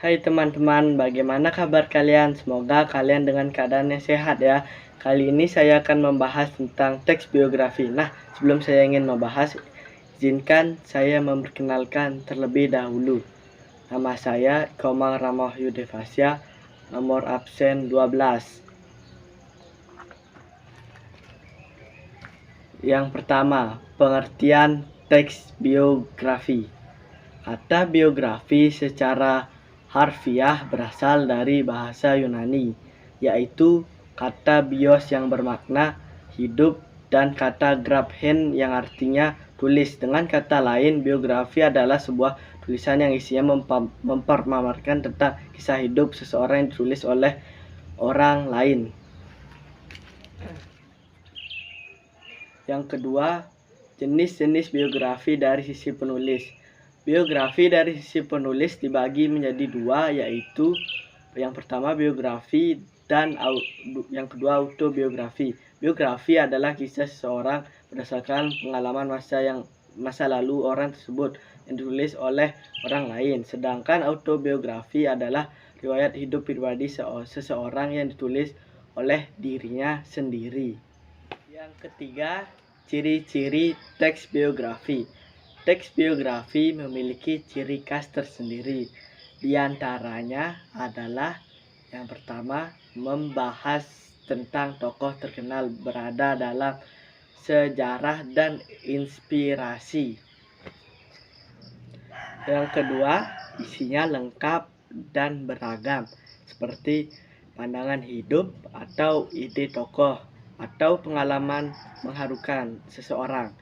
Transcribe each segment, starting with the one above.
Hai teman-teman, bagaimana kabar kalian? Semoga kalian dengan keadaan yang sehat ya. Kali ini saya akan membahas tentang teks biografi. Nah, sebelum saya ingin membahas, izinkan saya memperkenalkan terlebih dahulu. Nama saya Komang Ramohyu Devasya, nomor absen 12. Yang pertama, pengertian teks biografi. Kata biografi secara harfiah berasal dari bahasa Yunani, yaitu kata bios yang bermakna hidup dan kata graphen yang artinya tulis. Dengan kata lain, biografi adalah sebuah tulisan yang isinya mempermamarkan tentang kisah hidup seseorang yang ditulis oleh orang lain. Yang kedua, jenis-jenis biografi dari sisi penulis. Biografi dari sisi penulis dibagi menjadi dua, yaitu yang pertama biografi dan yang kedua autobiografi. Biografi adalah kisah seseorang berdasarkan pengalaman masa lalu orang tersebut yang ditulis oleh orang lain. Sedangkan autobiografi adalah riwayat hidup pribadi seseorang yang ditulis oleh dirinya sendiri. Yang ketiga, ciri-ciri teks biografi. Teks biografi memiliki ciri khas tersendiri. Di antaranya adalah yang pertama, membahas tentang tokoh terkenal berada dalam sejarah dan inspirasi. Yang kedua, isinya lengkap dan beragam, seperti pandangan hidup atau ide tokoh atau pengalaman mengharukan seseorang,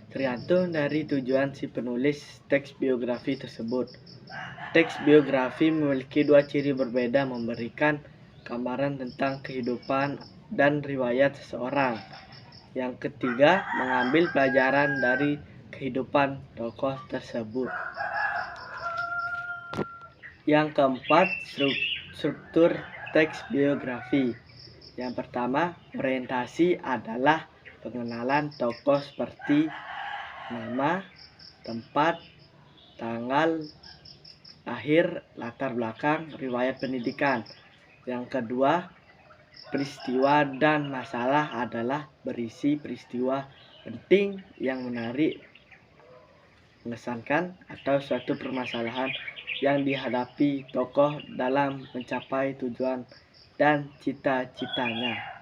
tergantung dari tujuan si penulis teks biografi tersebut. Teks biografi memiliki dua ciri berbeda, memberikan gambaran tentang kehidupan dan riwayat seseorang. Yang ketiga, mengambil pelajaran dari kehidupan tokoh tersebut. Yang keempat, struktur teks biografi. Yang pertama, orientasi adalah pengenalan tokoh seperti nama, tempat, tanggal lahir, latar belakang, riwayat pendidikan. Yang kedua, peristiwa dan masalah adalah berisi peristiwa penting yang menarik, mengesankan, atau suatu permasalahan yang dihadapi tokoh dalam mencapai tujuan dan cita-citanya.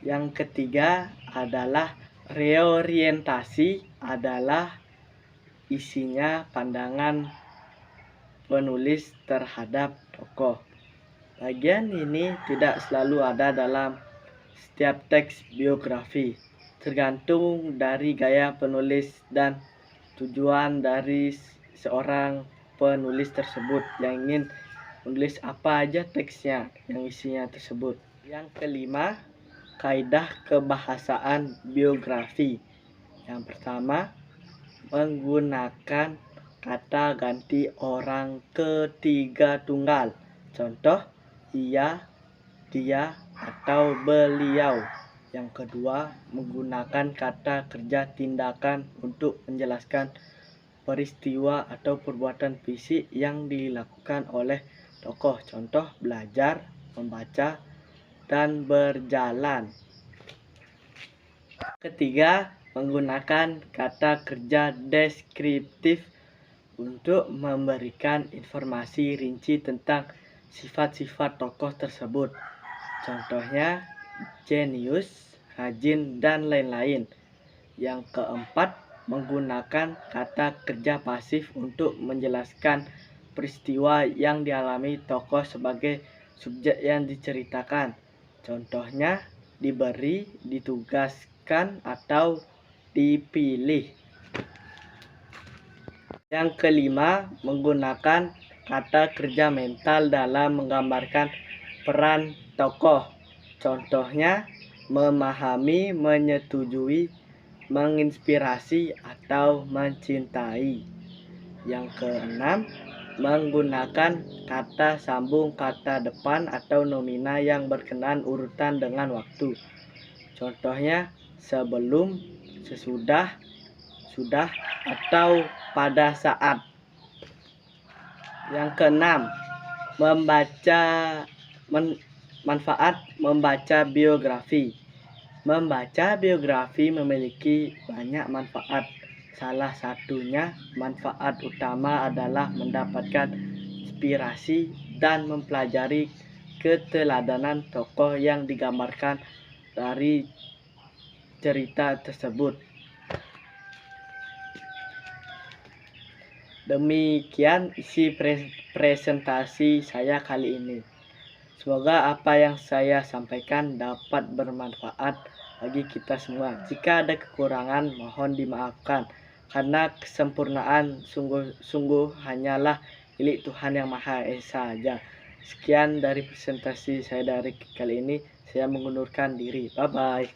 Yang ketiga adalah reorientasi, adalah isinya pandangan penulis terhadap tokoh. Bagian ini tidak selalu ada dalam setiap teks biografi, tergantung dari gaya penulis dan tujuan dari seorang penulis tersebut yang ingin menulis apa aja teksnya yang isinya tersebut. Yang kelima, kaidah kebahasaan biografi. Yang pertama, menggunakan kata ganti orang ketiga tunggal. Contoh, ia, dia, atau beliau. Yang kedua, menggunakan kata kerja tindakan untuk menjelaskan peristiwa atau perbuatan fisik yang dilakukan oleh tokoh. Contoh, belajar, membaca, dan berjalan. Ketiga, menggunakan kata kerja deskriptif untuk memberikan informasi rinci tentang sifat-sifat tokoh tersebut. Contohnya, jenius, rajin, dan lain-lain. Yang keempat, menggunakan kata kerja pasif untuk menjelaskan peristiwa yang dialami tokoh sebagai subjek yang diceritakan. Contohnya, diberi, ditugaskan, atau dipilih. Yang kelima, menggunakan kata kerja mental dalam menggambarkan peran tokoh. Contohnya, memahami, menyetujui, menginspirasi, atau mencintai. Yang keenam, menggunakan kata sambung kata depan atau nomina yang berkenaan urutan dengan waktu. Contohnya, sebelum, sesudah, sudah, atau pada saat. Yang keenam, manfaat membaca biografi. Membaca biografi memiliki banyak manfaat. Salah satunya manfaat utama adalah mendapatkan inspirasi dan mempelajari keteladanan tokoh yang digambarkan dari cerita tersebut. Demikian isi presentasi saya kali ini. Semoga apa yang saya sampaikan dapat bermanfaat bagi kita semua. Jika ada kekurangan, mohon dimaafkan. Karena kesempurnaan sungguh hanyalah milik Tuhan Yang Maha Esa saja. Sekian dari presentasi saya dari kali ini. Saya mengundurkan diri. Bye-bye.